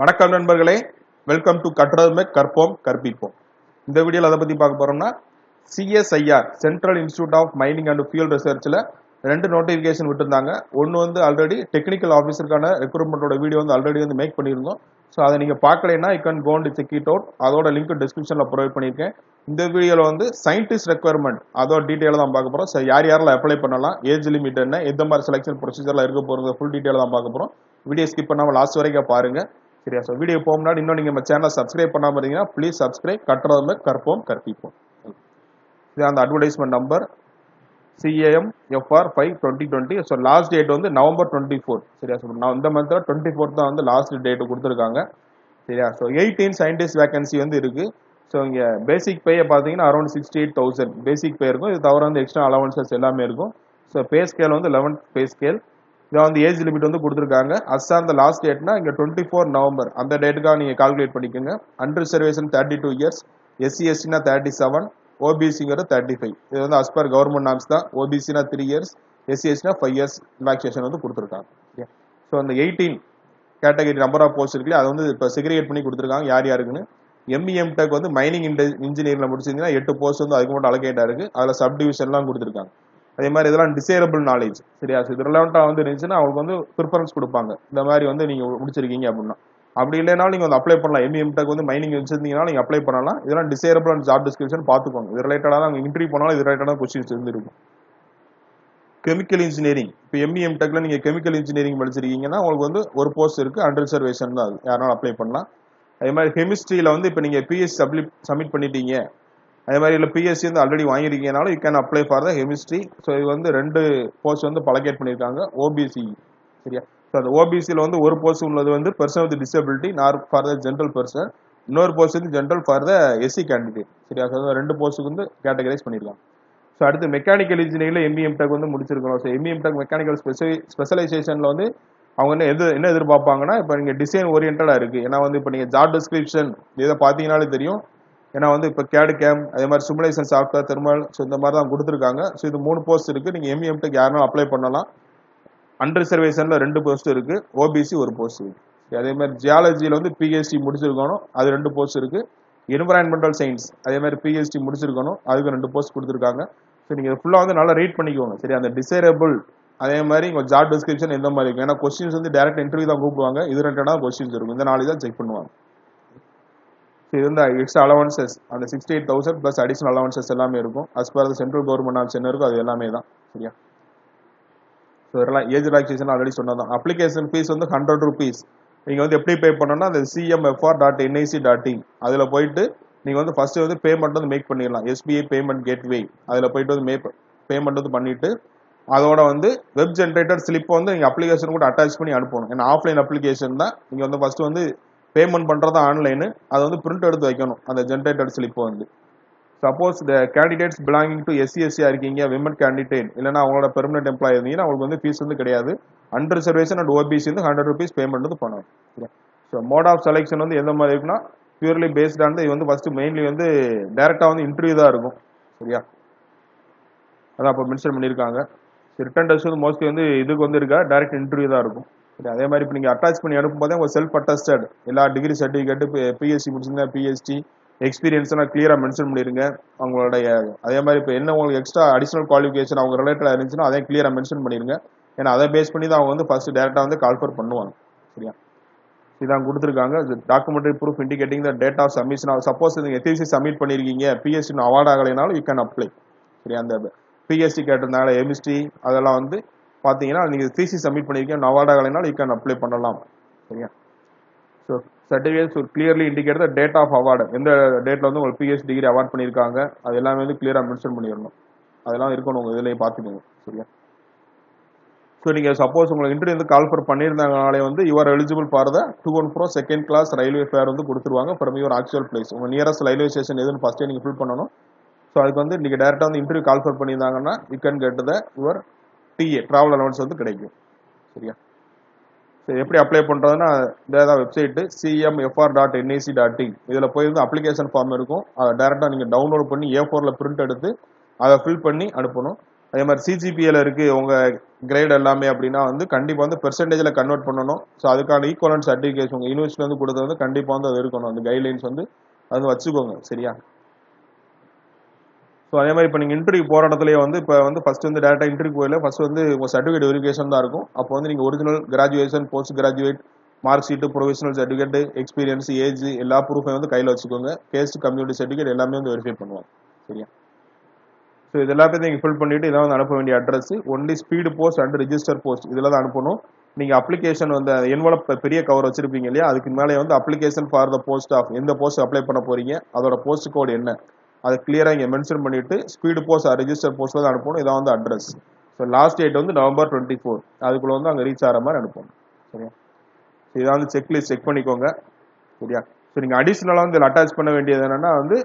வணக்கம் நண்பர்களே, welcome to கற்றதுமே கற்போம் கற்பிப்போம். இந்த வீடியோவில் அதை பற்றி பார்க்க போறோம்னா CSIR central institute of mining and fuel ரிசர்ச்சில் 2 நோட்டிஃபிகேஷன் விட்டுருந்தாங்க. ஒன்று வந்து ஆல்ரெடி டெக்னிக்கல் ஆஃபீஸருக்கான ரெக்ரூட்மெண்ட்டோட வீடியோ வந்து ஆல்ரெடி வந்து மேக் பண்ணியிருந்தோம். ஸோ அதை நீங்கள் பார்க்கலைன்னா you can go and check it out. அதோட லிங்க் டிஸ்கிரிப்ஷனில் ப்ரொவைட் பண்ணியிருக்கேன். இந்த வீடியோவில் வந்து சயின்டிஸ்ட் ரெக்யர்மெண்ட் அதோட டீட்டெயில் தான் பார்க்க போகிறோம். ஸோ யாரெல்லாம் அப்ளை பண்ணலாம், ஏஜ் லிமிட் என்ன, எந்த மாதிரி செலெக்ஷன் ப்ரொசீஜரில் இருக்க போகிறது, ஃபுல் டீட்டெயில் தான் பார்க்க போகிறோம். வீடியோ ஸ்கிப் பண்ணாமல் லாஸ்ட் வரைக்கும் பாருங்கள். சரியா? ஸோ வீடியோ போக முன்னாடி இன்னும் நீங்கள் நம்ம சேனலை சப்ஸ்கிரைப் பண்ணாமல் இருந்தீங்கன்னா ப்ளீஸ் சப்ஸ்கிரைப். கற்றதுமே கற்போம் கற்பிப்போம். இது அந்த advertisement number CAMFR 5/2020. So last date வந்து November 24. சரியா? ஸோ நான் இந்த மந்தில் 24 தான் வந்து லாஸ்ட் டேட் கொடுத்துருக்காங்க. சரியா? ஸோ 18 சயின்டிஸ்ட் வேகன்சி வந்து இருக்கு. ஸோ இங்கே பேசிக் பேயை பார்த்தீங்கன்னா அரௌண்ட் 68,000 பேசிக் பே இருக்கும். இது தவிர வந்து எக்ஸ்ட்ரா அலவன்சஸ் எல்லாமே இருக்கும். ஸோ பே ஸ்கேல் வந்து 11th பே ஸ்கேல். இதை வந்து ஏஜ் லிமிட் வந்து கொடுத்துருக்காங்க. அஸ் ஆன் த லாஸ்ட் டேட்னா இங்கே 24 November அந்த டேட்டுக்காக நீங்கள் கால்குலேட் பண்ணிக்கோங்க. Under reservation 32 years, SC STனா 37, ஓபிசிங்கிறது 35. இது வந்து அஸ் பர் கவர்மெண்ட் நாம்ஸ் தான். ஓபிசினா 3 years, SC STனா 5 years ரிலாக்ஸேஷன் வந்து கொடுத்துருக்காங்க. ஸோ அந்த 18 கேட்டகரி நம்பர் ஆஃப் போஸ்ட் இருக்குல்ல, அதை வந்து இப்போ செக்ரிகேட் பண்ணி கொடுத்துருக்காங்க யார் யாருக்குன்னு. MEM.Tech வந்து மைனிங் இன்ஜினியரில் முடிச்சிருந்தீங்கன்னா 8 போஸ்ட் வந்து அதுக்கு மட்டும் அலோகேட்டாக இருக்குது. அதில் சப் டிவிஷன்லாம் கொடுத்துருக்காங்க. அதே மாதிரி இதெல்லாம் டிசேரபிள் நாலேஜ். சரியா? இது ரிலவெண்ட்டாக வந்து இருந்துச்சுன்னா அவங்களுக்கு வந்து ப்ரிஃபரன்ஸ் கொடுப்பாங்க. இந்த மாதிரி வந்து நீங்கள் முடிச்சிருக்கீங்க அப்படின்னா. அப்படி இல்லைனாலும் நீங்கள் வந்து அப்ளை பண்ணலாம். MEM.Tech வந்து மைனிங் வச்சிருந்தீங்கன்னா நீங்கள் அப்ளை பண்ணலாம். இதெல்லாம் டிசேரபிள் அண்ட் ஜாப் டிஸ்கிரிப்ஷன் பார்த்துக்கோங்க. இது ரிலேட்டடாக தான் இன்டர்வியூ போனாலும் இது ரிலேட்டடாக கொஸ்டின்ஸ் இருந்துருக்கும். கெமிக்கல் இன்ஜினியரிங், இப்போ MEM.Techல நீங்கள் கெமிக்கல் இன்ஜினியரிங் படிச்சிருக்கீங்கன்னா உங்களுக்கு வந்து ஒரு போஸ்ட் இருக்குது. அண்டர் ரிசர்வேஷன் தான், அது யாராலும் அப்ளை பண்ணலாம். அதே மாதிரி கெமிஸ்ட்ரியில் வந்து இப்போ நீங்கள் பிஎஸ்சி சப்மிட் பண்ணிட்டீங்க, அதே மாதிரி இல்லை பிஎஸ்சி வந்து ஆல்ரெடி வாங்கியிருக்கீங்கனாலும் you can apply for the chemistry. So இது வந்து 2 போஸ்ட் வந்து பலகேட் பண்ணியிருக்காங்க ஓபிசி. சரியா? ஸோ அந்த ஓபிசியில் வந்து ஒரு போஸ்ட் உள்ளது வந்து person with disability nor for the general person, இன்னொரு போஸ்ட் வந்து general for the SC candidate. சரியா? ஸோ 2 போஸ்ட்டுக்கு வந்து கேட்டகரைஸ் பண்ணியிருக்காங்க. ஸோ அடுத்து மெக்கானிக்கல் இன்ஜினியரில் MEM.Tech வந்து முடிச்சிருக்கணும். ஸோ MEM.Tech மெக்கானிக்கல் ஸ்பெஷலைசேஷனில் வந்து அவங்க என்ன எதிர்பார்ப்பாங்கன்னா, இப்போ நீங்கள் டிசைன் ஓரியன்டாக இருக்குது. ஏன்னா வந்து இப்போ நீங்கள் ஜாப் டிஸ்கிரிப்ஷன் இதை பார்த்தீங்கன்னாலே தெரியும். ஏன்னா வந்து இப்போ கேடு கேம் அதே மாதிரி சிமுலேஷன் சாஃப்ட்வேர் தெர்மல், ஸோ இந்த மாதிரி தான் கொடுத்துருக்காங்க. ஸோ இது 3 போஸ்ட் இருக்குது. நீங்கள் MEM.Tech யாருனாலும் அப்ளை பண்ணலாம். அண்டர் ரிசர்வேஷனில் 2 போஸ்ட் இருக்குது. ஓபிசி ஒரு போஸ்ட் இருக்குது. அதே மாதிரி ஜியாலஜியில் வந்து PhD முடிச்சிருக்கணும், அது 2 போஸ்ட் இருக்குது. என்விரான்மெண்டல் சயின்ஸ் அதே மாதிரி PhD முடிச்சிருக்கணும், அதுக்கு 2 போஸ்ட் கொடுத்துருக்காங்க. ஸோ நீங்கள் ஃபுல்லாக வந்து நல்லா ரீட் பண்ணிக்கோங்க. சரி? அந்த டிசைரபிள் அதே மாதிரி உங்கள் ஜாப் டிஸ்கிரிப்ஷன் எந்த மாதிரி இருக்கும். ஏன்னா கொஸ்டின்ஸ் வந்து டேரக்ட் இன்டர்வியூ தான் கூப்பிடுவாங்க. இது ரிலேட்டடாக கொஸ்டின்ஸ் இருக்கும். இந்த 4 தான் செக் பண்ணுவாங்க. இது வந்து எக்ஸ்ட்ரா அலவன்சஸ் அந்த 68,000 ப்ளஸ் அடிஷனல் அலவன்சஸ் எல்லாமே இருக்கும். As per the central government ஆப்ஸ் என்ன இருக்கும் அது எல்லாமே தான். சரியா? ஸோ இதெல்லாம் ஏஜ் ரிலாக்ஸேஷன் ஆல்ரெடி சொன்னதான். அப்ளிகேஷன் ஃபீஸ் வந்து 100 rupees. நீங்கள் வந்து எப்படி பே பண்ணணும்னா அந்த CMFR.nic.in அதில் போயிட்டு நீங்கள் வந்து ஃபர்ஸ்ட் வந்து பேமெண்ட் வந்து மேக் பண்ணிடலாம். SBI பேமெண்ட் கேட்வே அதில் போயிட்டு வந்து பேமெண்ட் வந்து பண்ணிட்டு அதோட வந்து வெப் ஜென்ரேட்டர் ஸ்லிப் வந்து நீங்கள் அப்ளிகேஷன் கூட அட்டாச் பண்ணி அனுப்பணும். ஏன்னா ஆஃப்லைன் அப்ளிகேஷன் தான். நீங்கள் வந்து ஃபர்ஸ்ட் வந்து பேமெண்ட் பண்ணுறது ஆன்லைனு, அதை வந்து பிரிண்ட் எடுத்து வைக்கணும் அந்த ஜென்ரேட்டட் ஸ்லிப்பை வந்து. Suppose the candidates belonging to SC SC இருக்கீங்க, விமன் கேண்டிடேட் இல்லைனா அவங்களோட பெர்மனன்ட் எம்ப்ளாயி இருந்தீங்கன்னா அவங்களுக்கு வந்து ஃபீஸ் வந்து கிடையாது. அண்டர் ரிசர்வேஷன் அண்ட் ஓபிசி வந்து 100 rupees பேமெண்ட் வந்து பண்ணணும். ஸோ மோட் ஆஃப் செலெக்ஷன் வந்து எந்த மாதிரி இருக்குன்னா பியூர்லி பேஸ்ட் ஆன் இது வந்து ஃபர்ஸ்ட் மெயின்லி வந்து டேரெக்டாக வந்து இன்டர்வியூ தான் இருக்கும். சரியா? அதான் அப்போ மென்ஷன் பண்ணியிருக்காங்க. ரிட்டன் டெஸ்ட் வந்து மோஸ்ட்லி வந்து இதுக்கு வந்து இருக்கா டேரக்ட் இன்டர்வியூ தான் இருக்கும். சரி? அதே மாதிரி இப்போ நீங்கள் அட்டாச் பண்ணி அனுப்பும்போதே உங்கள் செல்ஃப் அட்டஸ்டட் எல்லா டிகிரி சர்டிஃபிகேட்டு PhD முடிச்சிருந்தா PhD எக்ஸ்பீரியன்ஸ் எல்லாம் கிளியராக மென்ஷன் பண்ணிடுங்க அவங்களுடைய. அதே மாதிரி இப்போ என்ன உங்களுக்கு எக்ஸ்ட்ரா அடிஷனல் குவாலிஃபிகேஷன் அவங்க ரிலேட்டடாக இருந்துச்சுன்னா அதையும் கிளியராக மென்ஷன் பண்ணிடுங்க. ஏன்னா அதை பேஸ் பண்ணி தான் அவங்க வந்து ஃபர்ஸ்ட் டேரெக்டாக வந்து கால்ஃபர் பண்ணுவாங்க. சரியா? இதான் கொடுத்துருக்காங்க. Documentary proof indicating the date of submission. Suppose நீங்கள் எத்திசி சப்மிட் பண்ணியிருக்கீங்க, PhD அவார்ட் ஆகலைனாலும் யூ கேன் அப்ளை. சரி? அந்த PhD கேட்டிருந்தாங்க கெமிஸ்ட்ரி அதெல்லாம் வந்து பார்த்தீங்கன்னா நீங்கள் தீசிஸ் சப்மிட் பண்ணியிருக்கீங்க, அவார்ட் ஆகலைனாலும் யூ கேன் அப்ளை பண்ணலாம். சரியா? So certificate should clearly indicate the date of award. எந்த டேட்டில் வந்து உங்களுக்கு PhD டிகிரி அவார்ட் பண்ணியிருக்காங்க அது எல்லாமே வந்து கிளியராக மென்ஷன் பண்ணிடணும். அதெல்லாம் இருக்கணும் உங்கள் இதிலேயே பார்த்துக்கோங்க. சரியா? ஸோ நீங்கள் சப்போஸ் உங்களுக்கு இன்டர்வியூ வந்து கால்ஃபர் பண்ணியிருந்தாங்கனாலே வந்து you are eligible for the 214 second class railway fare வந்து கொடுத்துருவாங்க ஃப்ரம் யுவர் ஆக்சுவல் பிளேஸ். உங்கள் நியரஸ்ட் ரயில்வே ஸ்டேஷன் எதுன்னு ஃபஸ்ட்டே நீங்கள் ஃபில் பண்ணணும். ஸோ அதுக்கு வந்து நீங்கள் டேரெக்டாக வந்து இன்டர்வியூ கால்ஃபர் பண்ணியிருந்தாங்கன்னா you can get the your TA travel allowance வந்து கிடைக்கும். சரியா? சரி, எப்படி அப்ளை பண்ணுறதுன்னா இந்த வெப்சைட்டு CMFR.nic.in இதில் போய் வந்து அப்ளிகேஷன் ஃபார்ம் இருக்கும். அதை டேரெக்டாக நீங்கள் டவுன்லோட் பண்ணி A4ல் பிரிண்ட் எடுத்து அதை ஃபில் பண்ணி அனுப்பணும். அதே மாதிரி சிஜிபிஏல இருக்கு உங்க கிரேட் எல்லாமே அப்படின்னா வந்து கண்டிப்பா வந்து பெர்சன்டேஜ்ல கன்வெர்ட் பண்ணணும். ஸோ அதுக்கான ஈக்குவலன்ட் சர்டிஃபிகேஷன் உங்க யூனிவர்சிட்டி வந்து கொடுத்தது வந்து கண்டிப்பா வந்து அது இருக்கணும். அந்த கைட்லைன்ஸ் வந்து அது வச்சுக்கோங்க சரியா. ஸோ அதே மாதிரி இப்போ நீங்கள் இன்டர்வியூ போகிற இடத்துலயே வந்து இப்போ வந்து ஃபர்ஸ்ட் வந்து டேரக்டாக இன்டர்வியூ போயில ஃபர்ஸ்ட் வந்து உங்கள் சர்டிஃபிகேட் வெரிஃபிகேஷன் தான் இருக்கும். அப்போ வந்து நீங்கள் original graduation, post graduate, mark sheet, professional certificate, experience, age எல்லா ப்ரூஃபையும் வந்து கையில் வச்சுக்கோங்க. கேஸ்ட் கம்யூனிட்டி சர்டிஃபிகேட் எல்லாமே வந்து வெரிஃபை பண்ணுவாங்க சரியா. ஸோ இது எல்லாத்தையும் நீங்கள் ஃபில் பண்ணிட்டு இதான் வந்து அனுப்ப வேண்டிய address. Only speed post and register post இதில் தான் அனுப்பணும். நீங்கள் அப்ளிகேஷன் வந்து என்வலப் பெரிய கவர் வச்சிருப்பீங்க இல்லையா, அதுக்கு மேலே வந்து application for the post of எந்த போஸ்ட் அப்ளை பண்ண போறீங்க, அதோட போஸ்ட் கோட் என்ன, அதை கிளியராக இங்கே மென்ஷன் பண்ணிட்டு ஸ்பீடு போஸ்ட் ரிஜிஸ்டர் போஸ்ட்டில் தான் அனுப்பணும். இதான் வந்து அட்ரஸ். ஸோ லாஸ்ட் டேட் வந்து November 24. அதுக்குள்ள வந்து அங்கே ரீச் ஆகிற மாதிரி அனுப்பணும் சரியா. இதான் வந்து செக்லிஸ்ட் செக் பண்ணிக்கோங்க சரியா. ஸோ நீங்கள் அடிஷ்னலாக வந்து இதில் அட்டாச் பண்ண வேண்டியது என்னன்னா வந்து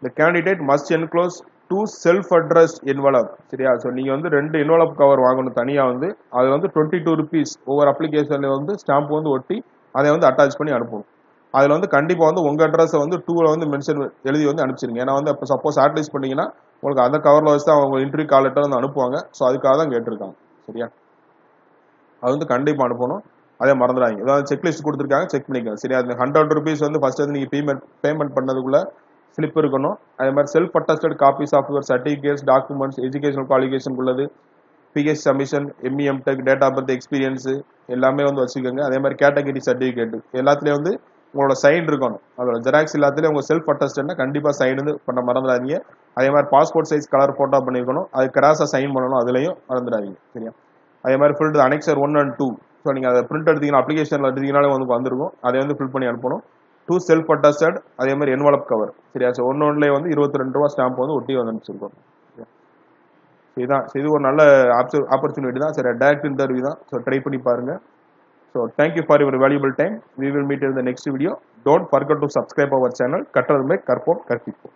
the candidate must enclose 2 self-addressed envelope சரியா. ஸோ நீங்கள் வந்து 2 envelope கவர் வாங்கணும் தனியாக வந்து. அது வந்து ₹22 ஒவ்வொரு அப்ளிகேஷன்ல வந்து ஸ்டாம்ப் வந்து ஒட்டி அதை வந்து அட்டாச் பண்ணி அனுப்பணும். அதில் வந்து கண்டிப்பாக வந்து உங்கள் அட்ரஸை வந்து 2ல வந்து மென்ஷன் எழுதி வந்து அனுப்பிச்சிருங்க. ஏன்னா வந்து இப்போ சப்போஸ் ஷார்ட்லிஸ்ட் பண்ணீங்கன்னா உங்களுக்கு அந்த கவரில் வச்சு தான் அவங்க இன்டர்வியூ கால் லெட்டர் வந்து அனுப்புவாங்க. ஸோ அதுக்காக தான் கேட்டிருக்காங்க சரியா. அது வந்து கண்டிப்பாக அனுப்பணும். அதே மறந்துடாங்க. ஏதாவது செக்லிஸ்ட் கொடுத்துருக்காங்க, செக் பண்ணிக்கோங்க சரியா. அது ₹100 வந்து ஃபர்ஸ்ட் வந்து நீங்கள் பேமெண்ட் பண்ணதுக்குள்ள ஸ்லிப் இருக்கணும். அதே மாதிரி self attested copies of your certificates, documents, educational qualification உள்ளது, PhD submission, MEM tech, date of birth, experience எல்லாமே வந்து வச்சுக்கோங்க. அதே மாதிரி கேட்டகரி சர்டிஃபிகேட் எல்லாத்துலேயும் வந்து உங்களோட சைன் இருக்கணும். அதோட ஜெராக்ஸ் எல்லாத்துலேயும் உங்கள் செல்ஃப் அட்டஸ்டட்னா கண்டிப்பாக சைன் வந்து பண்ண மறந்துடாதீங்க. அதே மாதிரி பாஸ்போர்ட் சைஸ் கலர் ஃபோட்டோ பண்ணியிருக்கணும். அது கிராஸாக சைன் பண்ணணும், அதுலேயும் மறந்துடாதீங்க சரியா. அதே மாதிரி ஃபில்டு அனெக்சர் 1 and 2. ஸோ நீங்கள் அதை பிரிண்ட் எடுத்தீங்கன்னா அப்ளிகேஷனில் எடுத்தீங்கனாலே வந்து வந்துருக்கும். அதை வந்து ஃபில் பண்ணி அனுப்பணும். 2 செல்ஃப் அட்டஸ்டட், அதே மாதிரி என்வலப் கவர் சரியா. ஸோ ஒன்லேயே வந்து ₹22 ஸ்டாம்ப் வந்து ஒட்டி வந்து அனுப்பிச்சிருக்கோம். இதுதான் இது ஒரு நல்ல ஆப்பர்ச்சுனிட்டி தான் சரி. டைரக்ட் இன்டர்வியூ தான். ஸோ ட்ரை பண்ணி பாருங்க. So thank you for your valuable time. We will meet in the next video. Don't forget to subscribe our channel. கற்றதுமே கற்போம் கற்பிப்போம்.